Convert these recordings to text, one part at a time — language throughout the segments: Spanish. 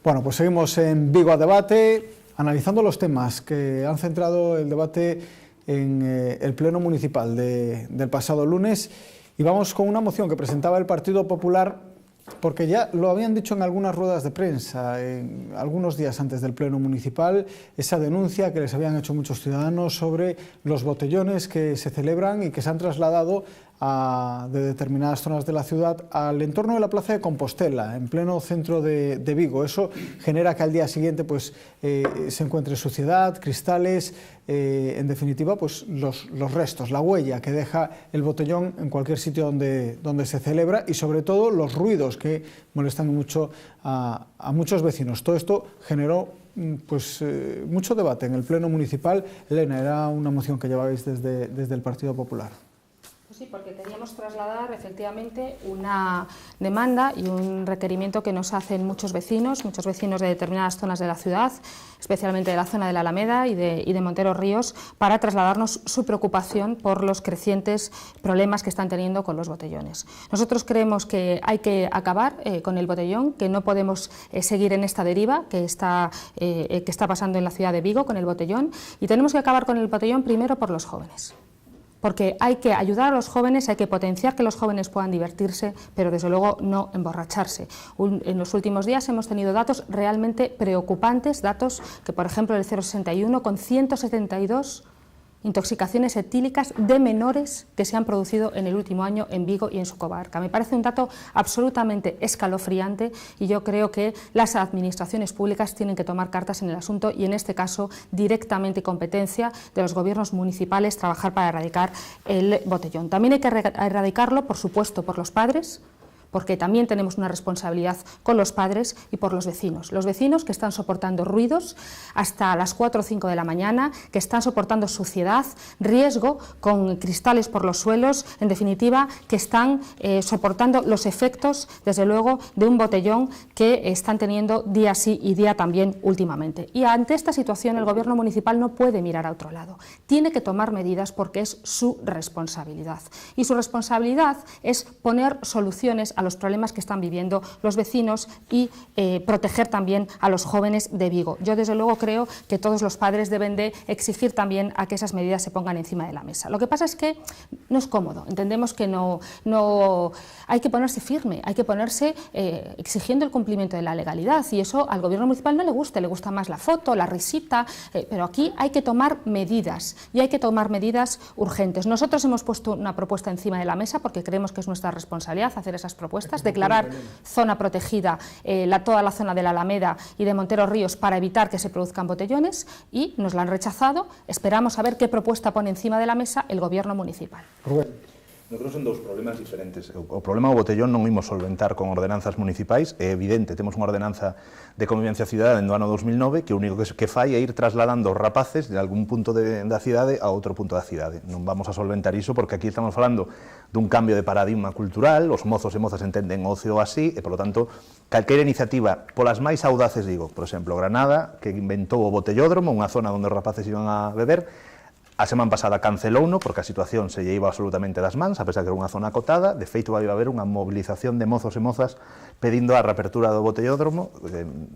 Bueno, pues seguimos en Vigo a Debate, analizando los temas que han centrado el debate en el Pleno Municipal del pasado lunes, y vamos con una moción que presentaba el Partido Popular, porque ya lo habían dicho en algunas ruedas de prensa, algunos días antes del Pleno Municipal, esa denuncia que les habían hecho muchos ciudadanos sobre los botellones que se celebran y que se han trasladado de determinadas zonas de la ciudad al entorno de la Plaza de Compostela, en pleno centro de Vigo. Eso genera que al día siguiente pues, se encuentre suciedad, cristales, en definitiva pues, los restos, la huella que deja el botellón en cualquier sitio donde se celebra, y sobre todo los ruidos que molestan mucho a muchos vecinos. Todo esto generó pues, mucho debate en el Pleno Municipal. Elena, era una moción que llevabais desde el Partido Popular. Sí, porque queríamos trasladar efectivamente una demanda y un requerimiento que nos hacen muchos vecinos de determinadas zonas de la ciudad, especialmente de la zona de la Alameda y de Montero Ríos, para trasladarnos su preocupación por los crecientes problemas que están teniendo con los botellones. Nosotros creemos que hay que acabar con el botellón, que no podemos seguir en esta deriva que está pasando en la ciudad de Vigo con el botellón, y tenemos que acabar con el botellón primero por los jóvenes. Porque hay que ayudar a los jóvenes, hay que potenciar que los jóvenes puedan divertirse, pero desde luego no emborracharse. En los últimos días hemos tenido datos realmente preocupantes, datos que, por ejemplo, el 061, con 172 intoxicaciones etílicas de menores que se han producido en el último año en Vigo y en su comarca. Me parece un dato absolutamente escalofriante, y yo creo que las administraciones públicas tienen que tomar cartas en el asunto, y en este caso directamente competencia de los gobiernos municipales trabajar para erradicar el botellón. También hay que erradicarlo, por supuesto, por los padres, porque también tenemos una responsabilidad con los padres y por los vecinos que están soportando ruidos hasta las 4 o 5 de la mañana, que están soportando suciedad, riesgo con cristales por los suelos, en definitiva, que están soportando los efectos, desde luego, de un botellón que están teniendo día sí y día también últimamente. Y ante esta situación el Gobierno municipal no puede mirar a otro lado, tiene que tomar medidas porque es su responsabilidad. Y su responsabilidad es poner soluciones a los problemas que están viviendo los vecinos y proteger también a los jóvenes de Vigo. Yo desde luego creo que todos los padres deben de exigir también a que esas medidas se pongan encima de la mesa. Lo que pasa es que no es cómodo, entendemos que no hay que ponerse firme, hay que ponerse exigiendo el cumplimiento de la legalidad, y eso al Gobierno municipal no le gusta más la foto, la risita, pero aquí hay que tomar medidas, y hay que tomar medidas urgentes. Nosotros hemos puesto una propuesta encima de la mesa porque creemos que es nuestra responsabilidad hacer esas propuestas, declarar zona protegida toda la zona de la Alameda y de Montero Ríos para evitar que se produzcan botellones, y nos la han rechazado. Esperamos a ver qué propuesta pone encima de la mesa el Gobierno municipal. Nosotros son dous problemas diferentes. O problema do botellón non imos solventar con ordenanzas municipais. É evidente, temos unha ordenanza de convivencia cidadá do ano 2009 que o único que fai é ir trasladando os rapaces de algún punto da cidade a outro punto da cidade. Non vamos a solventar iso porque aquí estamos falando dun cambio de paradigma cultural, os mozos e mozas entenden o ocio así, e, polo tanto, calquera iniciativa, polas máis audaces, digo, por exemplo, Granada, que inventou o botellódromo, unha zona onde os rapaces iban a beber, a semana pasada cancelouno porque a situación se lle iba absolutamente das mans, a pesar que era unha zona acotada. De feito, vai haber unha movilización de mozos e mozas pedindo a reapertura do botellódromo,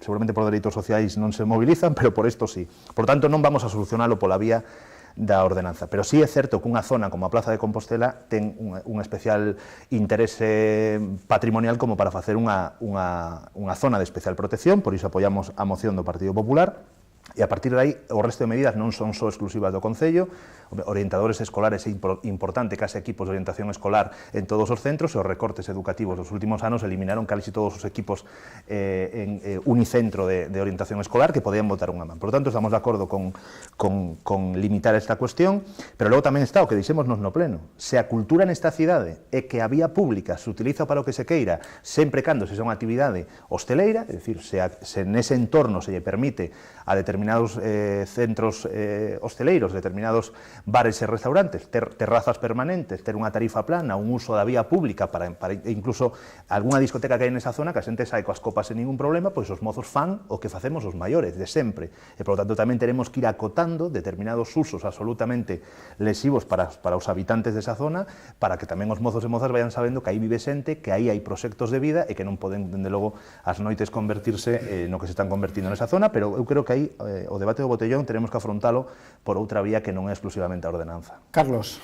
seguramente por dereitos sociais non se movilizan, pero por isto sí. Por tanto, non vamos a solucionalo pola vía da ordenanza, pero sí é certo que unha zona como a Plaza de Compostela ten un especial interese patrimonial como para facer unha zona de especial protección. Por iso apoiamos a moción do Partido Popular. E a partir de aí, o resto de medidas non son só exclusivas do Concello. Orientadores escolares é importante, case equipos de orientación escolar en todos os centros, e os recortes educativos dos últimos anos eliminaron casi todos os equipos en unicentro de orientación escolar que podían botar unha man. Por lo tanto, estamos de acordo con limitar esta cuestión, pero logo tamén está o que dixémonos no pleno. Se a cultura nesta cidade é que a vía pública se utiliza para o que se queira, sempre cando se xa unha actividade hosteleira, é dicir, se nese entorno se lle permite a determinadas determinados centros hosteleiros, determinados bares e restaurantes, ter terrazas permanentes, ter unha tarifa plana, un uso da vía pública para incluso algunha discoteca que hai nesa zona, que a xente sai coas copas sen ningún problema, pois os mozos fan o que facemos os maiores, de sempre. E, por lo tanto, tamén teremos que ir acotando determinados usos absolutamente lesivos para os habitantes desa zona, para que tamén os mozos e mozas vayan sabendo que aí vive xente, que aí hai proxectos de vida e que non poden, dende logo, as noites convertirse no que se están convertindo nesa zona, pero eu creo que aí o debate do botellón tenemos que afrontalo por outra vía que non é exclusivamente a ordenanza. Carlos.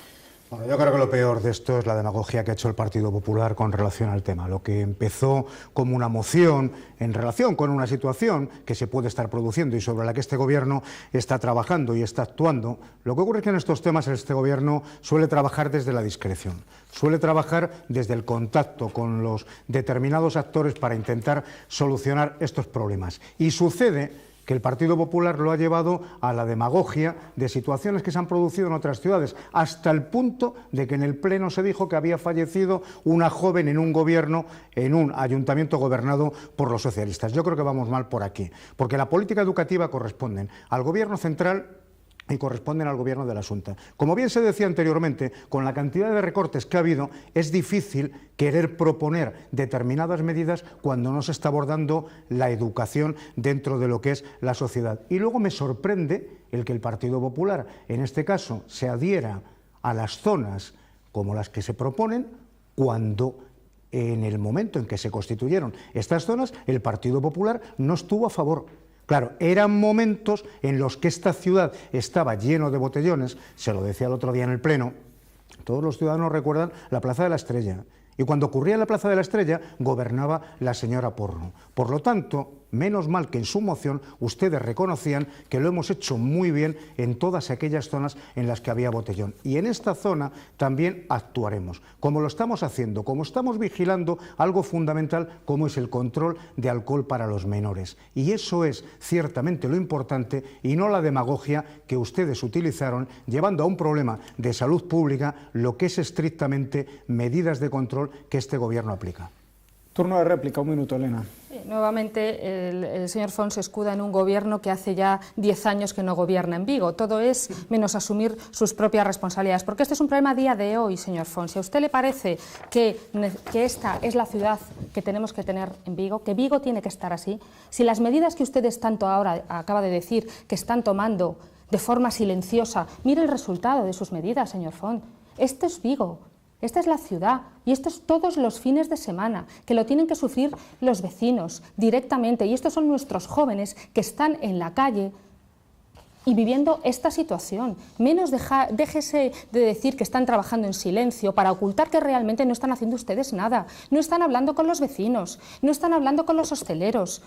Bueno, yo creo que lo peor de esto es la demagogia que ha hecho el Partido Popular con relación al tema. Lo que empezó como una moción en relación con una situación que se puede estar produciendo y sobre la que este Gobierno está trabajando y está actuando, lo que ocurre es que en estos temas este Gobierno suele trabajar desde la discreción, suele trabajar desde el contacto con los determinados actores para intentar solucionar estos problemas. Y sucede que el Partido Popular lo ha llevado a la demagogia de situaciones que se han producido en otras ciudades, hasta el punto de que en el Pleno se dijo que había fallecido una joven en un gobierno, en un ayuntamiento gobernado por los socialistas. Yo creo que vamos mal por aquí, porque la política educativa corresponde al Gobierno central y corresponden al Gobierno de la Xunta. Como bien se decía anteriormente, con la cantidad de recortes que ha habido, es difícil querer proponer determinadas medidas cuando no se está abordando la educación dentro de lo que es la sociedad. Y luego me sorprende el que el Partido Popular, en este caso, se adhiera a las zonas como las que se proponen, cuando en el momento en que se constituyeron estas zonas, el Partido Popular no estuvo a favor. Claro, eran momentos en los que esta ciudad estaba lleno de botellones, se lo decía el otro día en el Pleno, todos los ciudadanos recuerdan la Plaza de la Estrella, y cuando ocurría en la Plaza de la Estrella gobernaba la señora Porro. Por lo tanto, menos mal que en su moción ustedes reconocían que lo hemos hecho muy bien en todas aquellas zonas en las que había botellón. Y en esta zona también actuaremos, como lo estamos haciendo, como estamos vigilando algo fundamental como es el control de alcohol para los menores. Y eso es ciertamente lo importante y no la demagogia que ustedes utilizaron llevando a un problema de salud pública lo que es estrictamente medidas de control que este Gobierno aplica. Turno de réplica, un minuto, Elena. Nuevamente, el señor Font se escuda en un gobierno que hace ya 10 años que no gobierna en Vigo. Todo es menos asumir sus propias responsabilidades, porque este es un problema a día de hoy, señor Font. Si a usted le parece que esta es la ciudad que tenemos que tener en Vigo, que Vigo tiene que estar así, si las medidas que ustedes tanto ahora acaba de decir que están tomando de forma silenciosa, mire el resultado de sus medidas, señor Font. Esto es Vigo. Esta es la ciudad y esto es todos los fines de semana, que lo tienen que sufrir los vecinos directamente. Y estos son nuestros jóvenes que están en la calle y viviendo esta situación. Menos déjese de decir que están trabajando en silencio para ocultar que realmente no están haciendo ustedes nada. No están hablando con los vecinos, no están hablando con los hosteleros.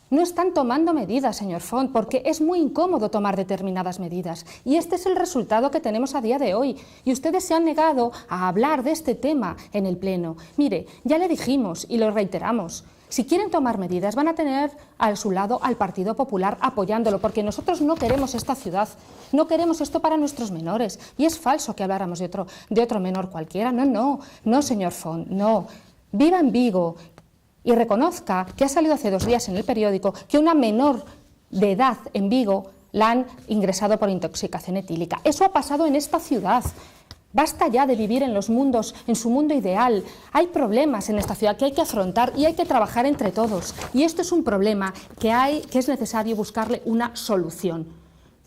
No están tomando medidas, señor Font, porque es muy incómodo tomar determinadas medidas. Y este es el resultado que tenemos a día de hoy. Y ustedes se han negado a hablar de este tema en el Pleno. Mire, ya le dijimos y lo reiteramos. Si quieren tomar medidas, van a tener a su lado al Partido Popular apoyándolo, porque nosotros no queremos esta ciudad, no queremos esto para nuestros menores. Y es falso que habláramos de otro menor cualquiera. No, señor Font, no. Viva en Vigo. Y reconozca que ha salido hace 2 días en el periódico que una menor de edad en Vigo la han ingresado por intoxicación etílica. Eso ha pasado en esta ciudad. Basta ya de vivir en su mundo ideal. Hay problemas en esta ciudad que hay que afrontar y hay que trabajar entre todos. Y esto es un problema que es necesario buscarle una solución.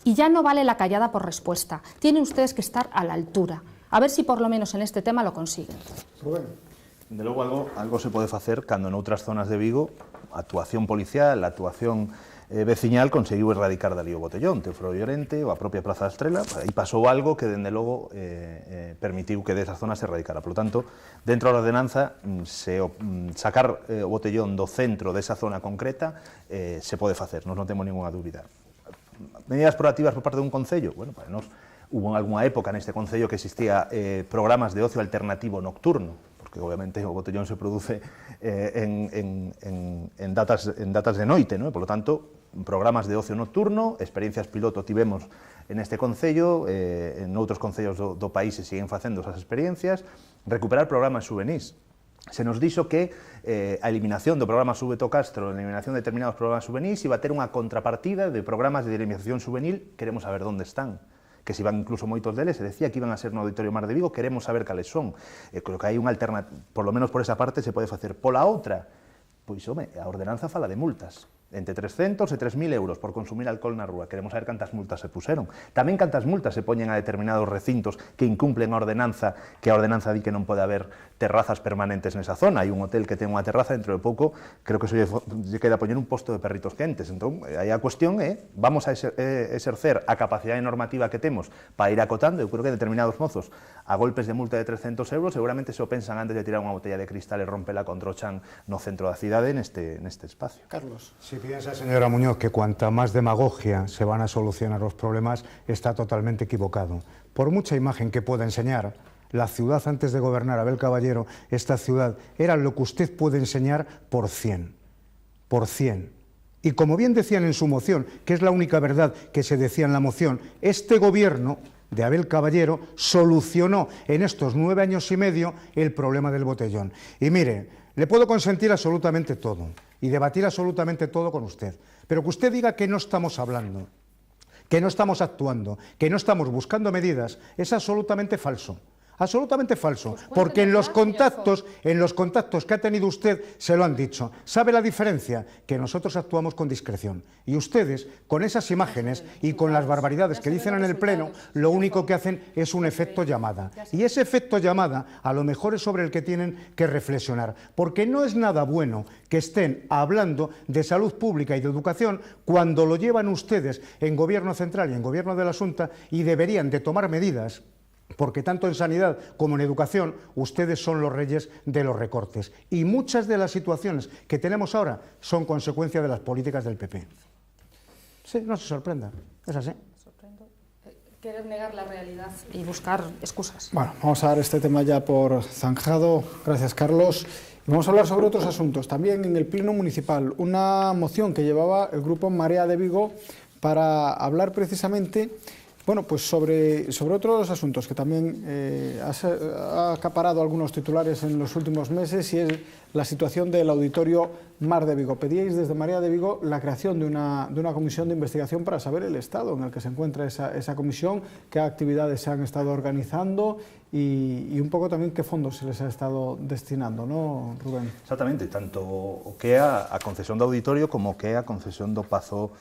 Y ya no vale la callada por respuesta. Tienen ustedes que estar a la altura. A ver si por lo menos en este tema lo consiguen. De logo, algo se pode facer cando noutras zonas de Vigo a actuación policial, a actuación veciñal conseguiu erradicar dali o botellón, Teofro Llorente ou a propia Praza da Estrela, e pasou algo que dende logo permitiu que desas zonas se erradicara. Por lo tanto, dentro da ordenanza, sacar o botellón do centro desa zona concreta se pode facer, non temos ninguna dúbida. Medidas proactivas por parte dun concello, bueno, para nós hubo algunha época neste concello que existía programas de ocio alternativo nocturno, porque obviamente o botellón se produce en datas de noite, ¿no? Por lo tanto, programas de ocio nocturno, experiencias piloto tivemos en este concello, en outros concellos do país se siguen facendo esas experiencias, recuperar programas xuvenís. se nos dixo que a eliminación do programa Súbeto Castro, a eliminación de determinados programas juvenis, iba a ter unha contrapartida de programas de dinamización juvenil. Queremos saber onde están, que se iban incluso moitos deles, se decía que iban a ser no Auditorio Mar de Vigo, queremos saber cales son. Creo que hai unha alternativa, por lo menos por esa parte se pode facer. Pola outra, pois, home, a ordenanza fala de multas, entre 300 e 3.000 euros por consumir alcohol na rúa. Queremos saber cantas multas se puseron. Tamén cantas multas se poñen a determinados recintos que incumplen a ordenanza, que a ordenanza di que non pode haber terrazas permanentes nesa zona. Hai un hotel que ten unha terraza, dentro de pouco, creo que se lle queda poñer un posto de perritos quentes. Entón, aí a cuestión é, vamos a exercer a capacidade normativa que temos para ir acotando. Eu creo que determinados mozos, a golpes de multa de 300 euros, seguramente se o pensan antes de tirar unha botella de cristal e rompela contra o chan no centro da cidade, neste espacio. Carlos. Si piensa, señora Muñoz, que cuanta más demagogia se van a solucionar los problemas, está totalmente equivocado. Por mucha imagen que pueda enseñar, la ciudad antes de gobernar Abel Caballero, esta ciudad era lo que usted puede enseñar por 100. Por 100. Y como bien decían en su moción, que es la única verdad que se decía en la moción, este gobierno de Abel Caballero solucionó en estos 9 años y medio el problema del botellón. Y mire, le puedo consentir absolutamente todo y debatir absolutamente todo con usted, pero que usted diga que no estamos hablando, que no estamos actuando, que no estamos buscando medidas, es absolutamente falso. Absolutamente falso, porque en los contactos que ha tenido usted se lo han dicho. ¿Sabe la diferencia? Que nosotros actuamos con discreción y ustedes, con esas imágenes y con las barbaridades que dicen en el Pleno, lo único que hacen es un efecto llamada. Y ese efecto llamada a lo mejor es sobre el que tienen que reflexionar, porque no es nada bueno que estén hablando de salud pública y de educación cuando lo llevan ustedes en Gobierno Central y en Gobierno de la Xunta y deberían de tomar medidas, porque tanto en sanidad como en educación ustedes son los reyes de los recortes. Y muchas de las situaciones que tenemos ahora son consecuencia de las políticas del PP. Sí, no se sorprenda, es así. Querer negar la realidad y buscar excusas. Bueno, vamos a dar este tema ya por zanjado. Gracias, Carlos. Y vamos a hablar sobre otros asuntos. También en el Pleno Municipal, una moción que llevaba el grupo Marea de Vigo para hablar precisamente, bueno, pues sobre otros asuntos que también ha acaparado algunos titulares en los últimos meses, y es la situación del Auditorio Mar de Vigo. Pedíais desde Marea de Vigo la creación de una comisión de investigación para saber el estado en el que se encuentra esa comisión, qué actividades se han estado organizando y un pouco tamén que fondos se les ha estado destinando, ¿no, Rubén? Exactamente, tanto o que é a concesión do auditorio como o que é a concesión do Pazo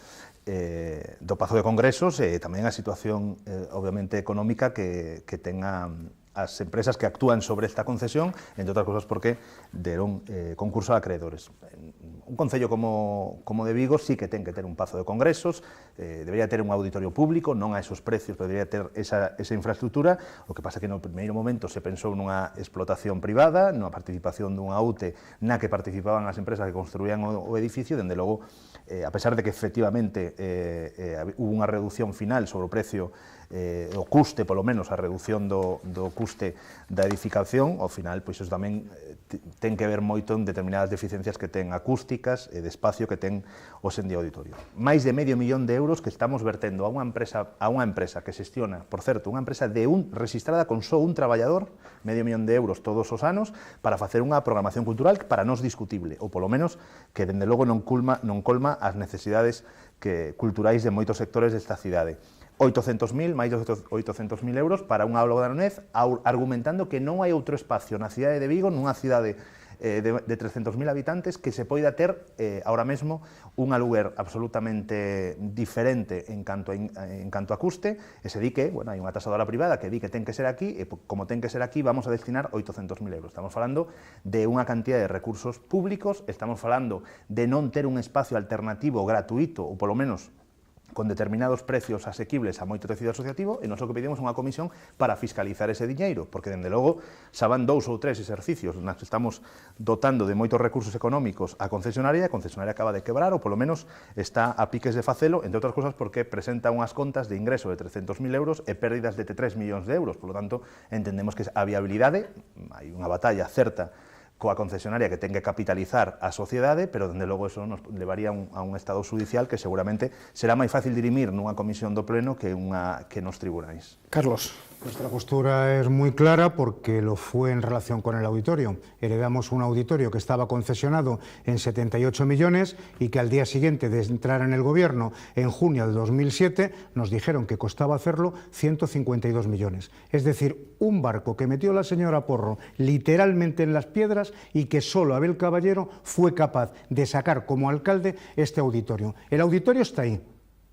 de Congresos, e tamén a situación, obviamente, económica que tenga as empresas que actúan sobre esta concesión, entre outras cosas porque deron concurso a acreedores. Un concello como de Vigo sí que ten que ter un Pazo de Congresos, debería ter un auditorio público, non a esos precios, pero debería ter esa infraestructura. O que pasa que no primeiro momento se pensou nunha explotación privada, nunha participación dunha UTE na que participaban as empresas que construían o edificio. Dende logo, a pesar de que efectivamente hubo unha reducción final sobre o precio, o custe, polo menos a reducción do custe da edificación, ao final, pois iso tamén ten que ver moito en determinadas deficiencias que ten acústicas e de espacio que ten o Sendía Auditorio. Máis de €500.000 que estamos vertendo a unha empresa que xestiona, por certo, unha empresa registrada con só un traballador, €500.000 todos os anos, para facer unha programación cultural que para nós discutible, ou polo menos que dende logo non colma as necesidades culturais de moitos sectores desta cidade. 800.000, máis de €800.000 para unha aula da UNED, argumentando que non hai outro espacio na cidade de Vigo, nunha cidade de 300.000 habitantes, que se poida ter ahora mesmo un aluguer absolutamente diferente en canto a custe, e se di que, bueno, hai unha tasadora privada que di que ten que ser aquí, e como ten que ser aquí, vamos a destinar €800.000. Estamos falando de unha cantidad de recursos públicos, estamos falando de non ter un espacio alternativo gratuito, ou polo menos con determinados precios asequibles a moito tecido asociativo, e nós o que pedimos unha comisión para fiscalizar ese diñeiro, porque, dende logo, xa van 2 ou 3 exercicios nas que estamos dotando de moitos recursos económicos a concesionaria, e a concesionaria acaba de quebrar, ou polo menos está a piques de facelo, entre outras cosas porque presenta unhas contas de ingreso de €300.000 e pérdidas de 3 millóns de euros. Por lo tanto, entendemos que a viabilidade, hai unha batalla certa coa concesionaria que ten que capitalizar a sociedade, pero, dende logo, eso nos levaría a un estado judicial que seguramente será máis fácil dirimir nunha comisión do Pleno que nos tribunais. Carlos. Nuestra postura es muy clara porque lo fue en relación con el auditorio. Heredamos un auditorio que estaba concesionado en 78 millones y que al día siguiente de entrar en el gobierno, en junio de 2007, nos dijeron que costaba hacerlo 152 millones. Es decir, un barco que metió la señora Porro literalmente en las piedras y que solo Abel Caballero fue capaz de sacar como alcalde este auditorio. El auditorio está ahí.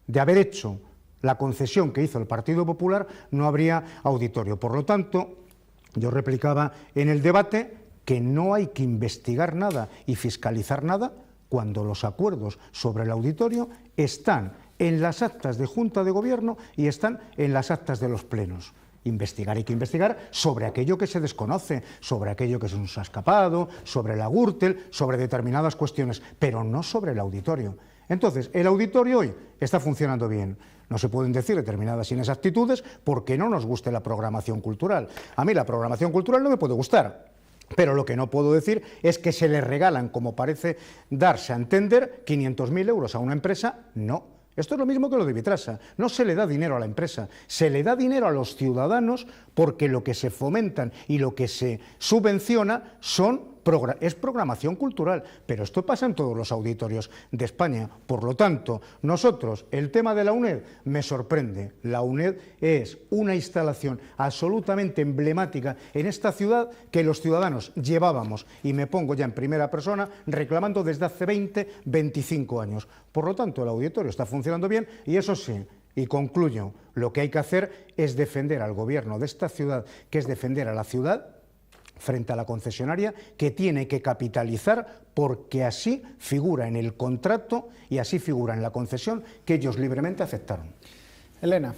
De haber hecho la concesión que hizo el Partido Popular, no habría auditorio. Por lo tanto, yo replicaba en el debate que no hay que investigar nada y fiscalizar nada cuando los acuerdos sobre el auditorio están en las actas de Junta de Gobierno y están en las actas de los plenos. Investigar hay que investigar sobre aquello que se desconoce, sobre aquello que se nos ha escapado, sobre la Gürtel, sobre determinadas cuestiones, pero no sobre el auditorio. Entonces, el auditorio hoy está funcionando bien. No se pueden decir determinadas inexactitudes porque no nos guste la programación cultural. A mí la programación cultural no me puede gustar, pero lo que no puedo decir es que se le regalan, como parece darse a entender, 500.000 euros a una empresa. No. Esto es lo mismo que lo de Vitrasa. No se le da dinero a la empresa, se le da dinero a los ciudadanos porque lo que se fomentan y lo que se subvenciona es programación cultural, pero esto pasa en todos los auditorios de España. Por lo tanto, nosotros, el tema de la UNED me sorprende. La UNED es una instalación absolutamente emblemática en esta ciudad que los ciudadanos llevábamos, y me pongo ya en primera persona, reclamando desde hace 20, 25 años. Por lo tanto, el auditorio está funcionando bien y eso sí, y concluyo, lo que hay que hacer es defender al gobierno de esta ciudad, que es defender a la ciudad frente a la concesionaria, que tiene que capitalizar porque así figura en el contrato y así figura en la concesión que ellos libremente aceptaron. Elena.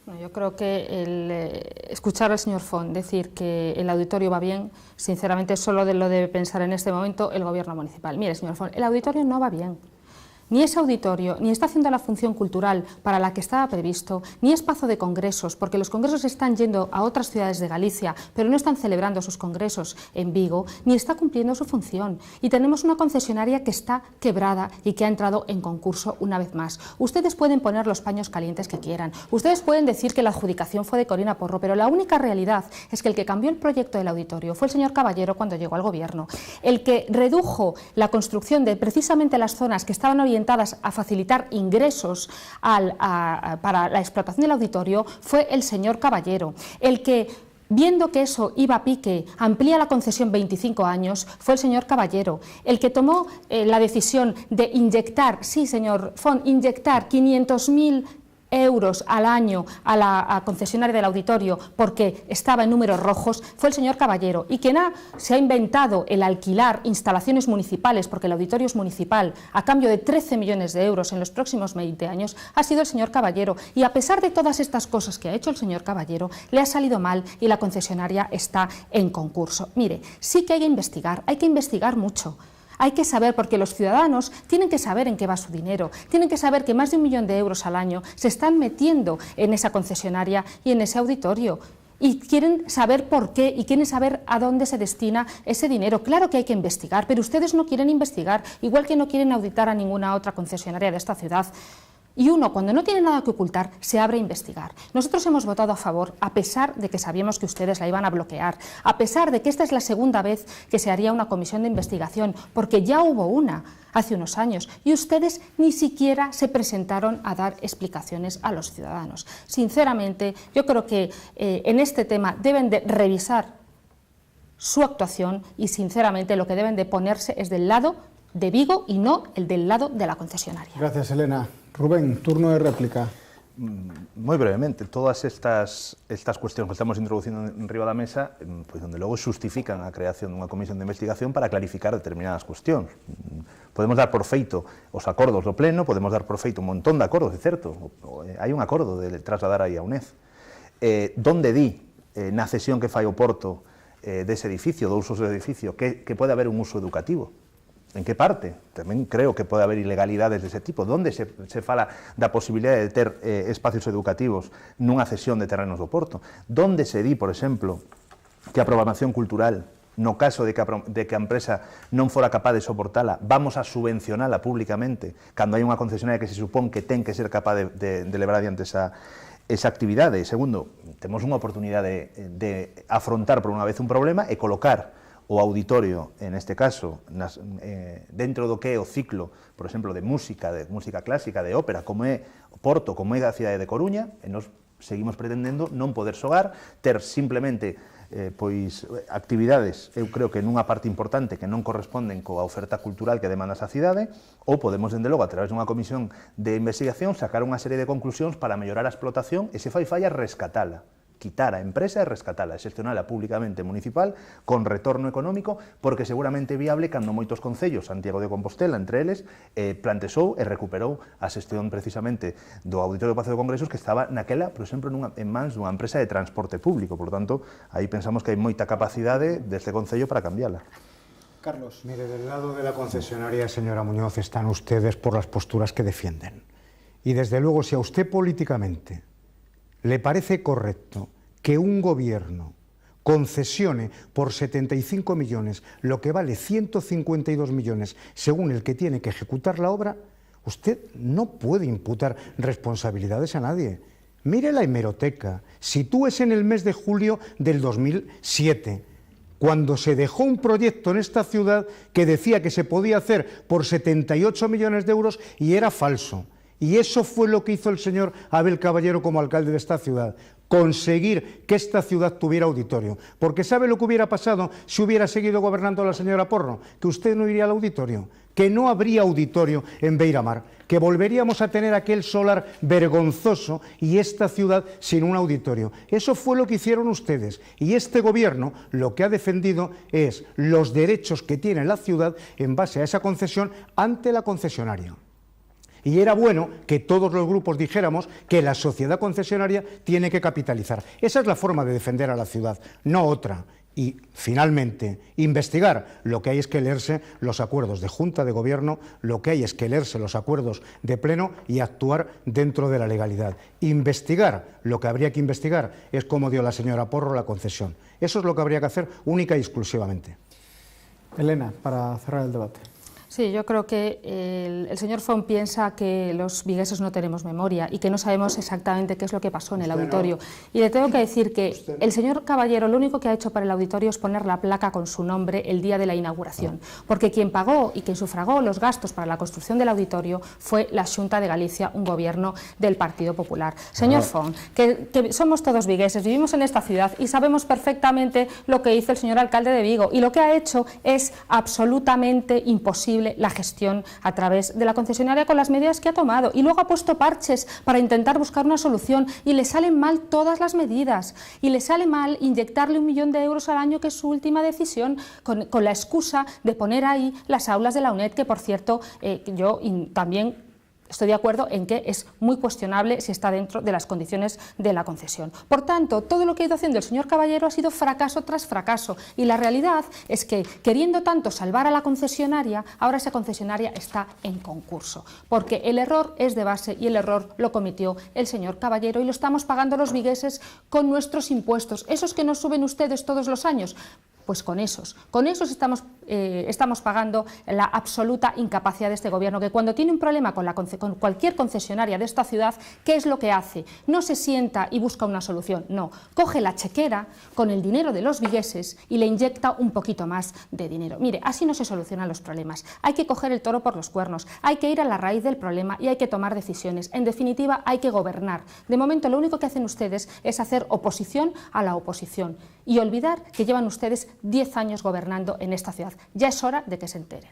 Bueno, yo creo que escuchar al señor Font decir que el auditorio va bien, sinceramente solo lo debe pensar en este momento el gobierno municipal. Mire, señor Font, el auditorio no va bien. Ni es auditorio, ni está haciendo la función cultural para la que estaba previsto, ni es espacio de congresos, porque los congresos están yendo a otras ciudades de Galicia, pero no están celebrando sus congresos en Vigo, ni está cumpliendo su función. Y tenemos una concesionaria que está quebrada y que ha entrado en concurso una vez más. Ustedes pueden poner los paños calientes que quieran, ustedes pueden decir que la adjudicación fue de Corina Porro, pero la única realidad es que el que cambió el proyecto del auditorio fue el señor Caballero cuando llegó al gobierno. El que redujo la construcción de precisamente las zonas que estaban orientadas a facilitar ingresos para la explotación del auditorio fue el señor Caballero. El que, viendo que eso iba a pique, amplía la concesión 25 años, fue el señor Caballero. El que tomó la decisión de inyectar, sí señor Font, inyectar 500.000 euros al año a la concesionaria del auditorio porque estaba en números rojos, fue el señor Caballero. Y quien se ha inventado el alquilar instalaciones municipales, porque el auditorio es municipal, a cambio de 13 millones de euros en los próximos 20 años, ha sido el señor Caballero. Y a pesar de todas estas cosas que ha hecho el señor Caballero, le ha salido mal y la concesionaria está en concurso. Mire, sí que hay que investigar mucho. Hay que saber, porque los ciudadanos tienen que saber en qué va su dinero, tienen que saber que más de 1 millón de euros al año se están metiendo en esa concesionaria y en ese auditorio. Y quieren saber por qué y quieren saber a dónde se destina ese dinero. Claro que hay que investigar, pero ustedes no quieren investigar, igual que no quieren auditar a ninguna otra concesionaria de esta ciudad. Y uno, cuando no tiene nada que ocultar, se abre a investigar. Nosotros hemos votado a favor, a pesar de que sabíamos que ustedes la iban a bloquear, a pesar de que esta es la segunda vez que se haría una comisión de investigación, porque ya hubo una hace unos años, y ustedes ni siquiera se presentaron a dar explicaciones a los ciudadanos. Sinceramente, yo creo que en este tema deben de revisar su actuación y, sinceramente, lo que deben de ponerse es del lado de Vigo y no el del lado de la concesionaria. Gracias, Elena. Rubén, turno de réplica. Muy brevemente, todas estas cuestiones que estamos introduciendo en riba da mesa, pues donde logo xustifican a creación dunha comisión de investigación para clarificar determinadas cuestións. Podemos dar por feito os acordos do pleno, podemos dar por feito un montón de acordos, é certo, hai un acordo de trasladar aí a UNED. Donde di na cesión que fai o Porto dese edificio, do uso do edificio, que pode haber un uso educativo? En que parte? Tamén creo que pode haber ilegalidades dese tipo. Donde se fala da posibilidade de ter espacios educativos nunha cesión de terrenos do Porto? Donde se di, por exemplo, que a programación cultural no caso de que a empresa non fora capaz de soportala, vamos a subvencionala públicamente cando hai unha concesionaria que se supón que ten que ser capaz de levar adiante esa actividade. E segundo, temos unha oportunidade de afrontar por unha vez un problema e colocar o auditorio, en este caso, dentro do que é o ciclo, por exemplo, de música clásica, de ópera, como é Porto, como é a cidade de Coruña, e nos seguimos pretendendo non poder xogar, ter simplemente pois actividades, eu creo que nunha parte importante que non corresponden coa oferta cultural que demanda esa cidade, ou podemos, dende logo, a través dunha comisión de investigación, sacar unha serie de conclusións para mellorar a explotación e se fai falla rescatala, quitar a empresa e rescatala, xestionala públicamente municipal con retorno económico, porque seguramente é viable cando moitos concellos, Santiago de Compostela entre eles, plantexou e recuperou a xestión precisamente do Auditorio do Pazo de Congresos que estaba naquela, por exemplo, en mans dunha empresa de transporte público. Por lo tanto, aí pensamos que hai moita capacidade deste concello para cambiarla. Carlos. Mire, del lado de la concesionaria, señora Muñoz, están ustedes por las posturas que defienden. Y desde luego, si a usted políticamente le parece correcto que un gobierno concesione por 75 millones lo que vale 152 millones según el que tiene que ejecutar la obra, usted no puede imputar responsabilidades a nadie. Mire la hemeroteca. Sitúese en el mes de julio del 2007, cuando se dejó un proyecto en esta ciudad que decía que se podía hacer por 78 millones de euros y era falso. Y eso fue lo que hizo el señor Abel Caballero como alcalde de esta ciudad, conseguir que esta ciudad tuviera auditorio. Porque ¿sabe lo que hubiera pasado si hubiera seguido gobernando la señora Porro? Que usted no iría al auditorio, que no habría auditorio en Beiramar, que volveríamos a tener aquel solar vergonzoso y esta ciudad sin un auditorio. Eso fue lo que hicieron ustedes. Y este gobierno lo que ha defendido es los derechos que tiene la ciudad en base a esa concesión ante la concesionaria. Y era bueno que todos los grupos dijéramos que la sociedad concesionaria tiene que capitalizar. Esa es la forma de defender a la ciudad, no otra. Y, finalmente, investigar. Lo que hay es que leerse los acuerdos de Junta de Gobierno, lo que hay es que leerse los acuerdos de Pleno y actuar dentro de la legalidad. Investigar. Lo que habría que investigar es cómo dio la señora Porro la concesión. Eso es lo que habría que hacer única y exclusivamente. Elena, para cerrar el debate. Sí, yo creo que el señor Font piensa que los vigueses no tenemos memoria y que no sabemos exactamente qué es lo que pasó en el auditorio. Y le tengo que decir que el señor Caballero lo único que ha hecho para el auditorio es poner la placa con su nombre el día de la inauguración, porque quien pagó y quien sufragó los gastos para la construcción del auditorio fue la Xunta de Galicia, un gobierno del Partido Popular. Señor Font, que somos todos vigueses, vivimos en esta ciudad y sabemos perfectamente lo que hizo el señor alcalde de Vigo, y lo que ha hecho es absolutamente imposible la gestión a través de la concesionaria con las medidas que ha tomado, y luego ha puesto parches para intentar buscar una solución y le salen mal todas las medidas, y le sale mal inyectarle 1 millón de euros al año, que es su última decisión, con la excusa de poner ahí las aulas de la UNED, que por cierto yo también estoy de acuerdo en que es muy cuestionable si está dentro de las condiciones de la concesión. Por tanto, todo lo que ha ido haciendo el señor Caballero ha sido fracaso tras fracaso, y la realidad es que, queriendo tanto salvar a la concesionaria, ahora esa concesionaria está en concurso, porque el error es de base y el error lo cometió el señor Caballero, y lo estamos pagando los vigueses con nuestros impuestos, esos que nos suben ustedes todos los años. Pues con esos estamos pagando la absoluta incapacidad de este gobierno, que cuando tiene un problema con cualquier concesionaria de esta ciudad, ¿qué es lo que hace? No se sienta y busca una solución, no, coge la chequera con el dinero de los vigueses y le inyecta un poquito más de dinero. Mire, así no se solucionan los problemas, hay que coger el toro por los cuernos, hay que ir a la raíz del problema y hay que tomar decisiones. En definitiva, hay que gobernar. De momento, lo único que hacen ustedes es hacer oposición a la oposición y olvidar que llevan ustedes 10 años gobernando en esta ciudad. Ya es hora de que se enteren.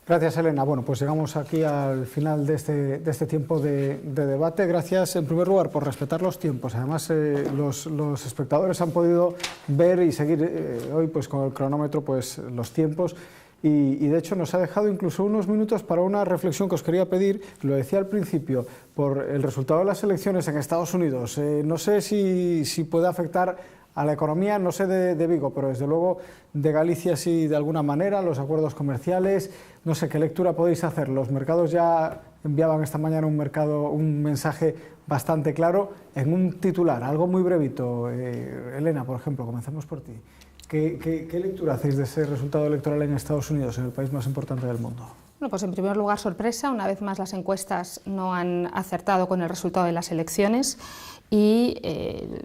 Gracias, Elena. Bueno, pues llegamos aquí al final de este tiempo de debate. Gracias, en primer lugar, por respetar los tiempos. Además, los espectadores han podido ver y seguir hoy pues con el cronómetro pues los tiempos. Y de hecho nos ha dejado incluso unos minutos para una reflexión que os quería pedir, lo decía al principio, por el resultado de las elecciones en Estados Unidos. No sé si puede afectar a la economía, no sé de Vigo, pero desde luego de Galicia sí, de alguna manera, los acuerdos comerciales. No sé qué lectura podéis hacer. Los mercados ya enviaban esta mañana un mensaje bastante claro en un titular, algo muy brevito. Elena, por ejemplo, comencemos por ti. ¿Qué lectura hacéis de ese resultado electoral en Estados Unidos, en el país más importante del mundo? Bueno, pues en primer lugar, sorpresa. Una vez más, las encuestas no han acertado con el resultado de las elecciones. Y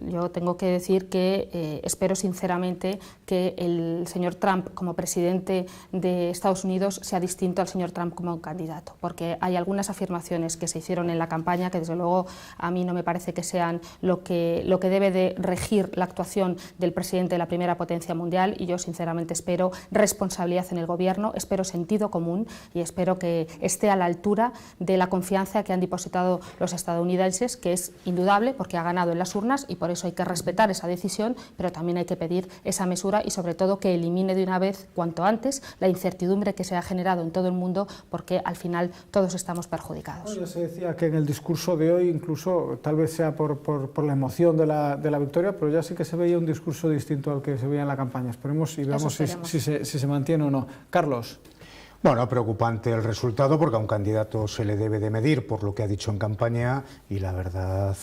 yo tengo que decir que espero sinceramente que el señor Trump como presidente de Estados Unidos sea distinto al señor Trump como candidato, porque hay algunas afirmaciones que se hicieron en la campaña que desde luego a mí no me parece que sean lo que debe de regir la actuación del presidente de la primera potencia mundial, y yo sinceramente espero responsabilidad en el gobierno, espero sentido común y espero que esté a la altura de la confianza que han depositado los estadounidenses, que es indudable porque ha ganado en las urnas y por eso hay que respetar esa decisión, pero también hay que pedir esa mesura y sobre todo que elimine de una vez, cuanto antes, la incertidumbre que se ha generado en todo el mundo, porque al final todos estamos perjudicados. Ya se decía que en el discurso de hoy, incluso tal vez sea por la emoción de la victoria, pero ya sí que se veía un discurso distinto al que se veía en la campaña. Esperemos y veamos si se mantiene o no. Carlos. Bueno, preocupante el resultado porque a un candidato se le debe de medir por lo que ha dicho en campaña y la verdad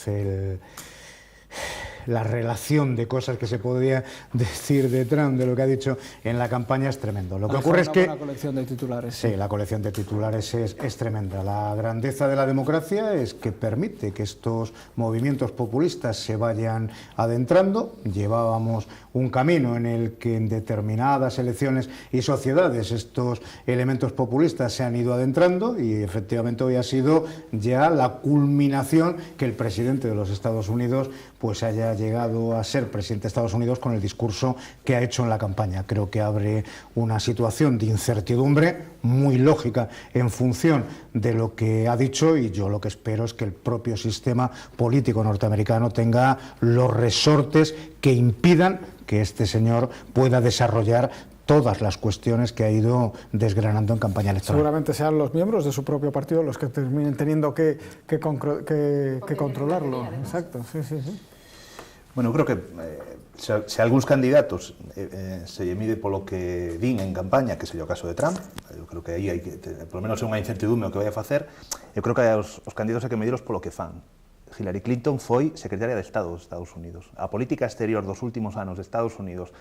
la relación de cosas que se podría decir de Trump, de lo que ha dicho en la campaña, es tremendo. Lo que ocurre es que... la colección de titulares. Sí, la colección de titulares es tremenda. La grandeza de la democracia es que permite que estos movimientos populistas se vayan adentrando. Llevábamos un camino en el que en determinadas elecciones y sociedades estos elementos populistas se han ido adentrando y efectivamente hoy ha sido ya la culminación que el presidente de los Estados Unidos pues haya llegado a ser presidente de Estados Unidos con el discurso que ha hecho en la campaña. Creo que abre una situación de incertidumbre muy lógica en función de lo que ha dicho y yo lo que espero es que el propio sistema político norteamericano tenga los resortes que impidan que este señor pueda desarrollar todas las cuestiones que ha ido desgranando en campaña electoral. Seguramente sean los miembros de su propio partido los que terminen teniendo que controlarlo. Exacto, sí. Bueno, creo que se algúns candidatos se lle mide polo que din en campaña, que sería o caso de Trump, eu creo que aí hai que, polo menos é unha incertidumbre o que vai a facer, eu creo que os candidatos hai que mediros polo que fan. Hillary Clinton foi secretaria de Estado dos Estados Unidos. A política exterior dos últimos anos de Estados Unidos,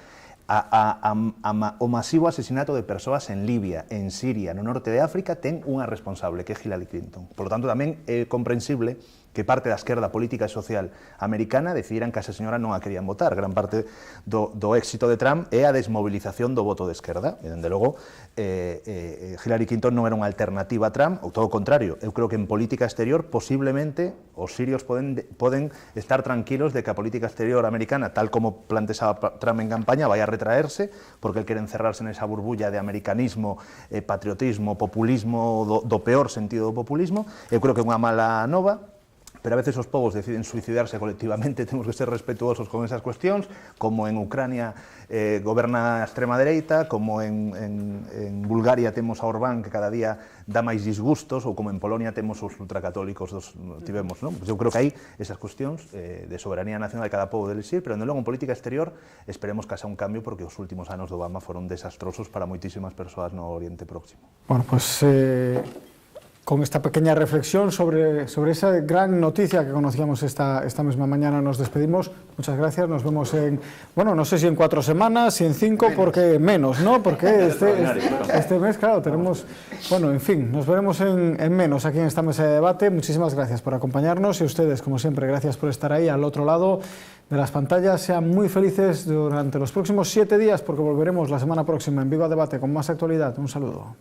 o masivo asesinato de persoas en Libia, en Siria, no norte de África, ten unha responsable, que é Hillary Clinton. Por lo tanto, tamén é comprensible que parte da esquerda política e social americana decidiran que a esa señora non a querían votar. Gran parte do éxito de Trump é a desmovilización do voto de esquerda. E, dende logo, Hillary Clinton non era unha alternativa a Trump, ou todo o contrario. Eu creo que en política exterior, posiblemente, os sirios poden estar tranquilos de que a política exterior americana, tal como plantexaba Trump en campaña, vai a retraerse, porque el quere encerrarse nesa burbulla de americanismo, patriotismo, populismo, do peor sentido do populismo. Eu creo que é unha mala nova, pero a veces os povos deciden suicidarse colectivamente, temos que ser respetuosos con esas cuestións, como en Ucrania goberna a extrema dereita, como en Bulgaria temos a Orbán que cada día dá máis disgustos, ou como en Polonia temos os ultracatólicos tivemos, non? Pues eu creo que hai esas cuestións de soberanía nacional de cada povo de elegir, pero logo en política exterior esperemos que haxa un cambio porque os últimos anos do Obama foron desastrosos para moitísimas persoas no Oriente Próximo. Bueno, pues con esta pequeña reflexión sobre esa gran noticia que conocíamos esta misma mañana nos despedimos. Muchas gracias, nos vemos bueno, no sé si en 4 semanas, si en 5, porque menos, ¿no? Porque este mes, claro, tenemos, bueno, en fin, nos veremos en menos aquí en esta mesa de debate. Muchísimas gracias por acompañarnos y ustedes, como siempre, gracias por estar ahí al otro lado de las pantallas. Sean muy felices durante los próximos 7 días, porque volveremos la semana próxima en Vigo a Debate con más actualidad. Un saludo.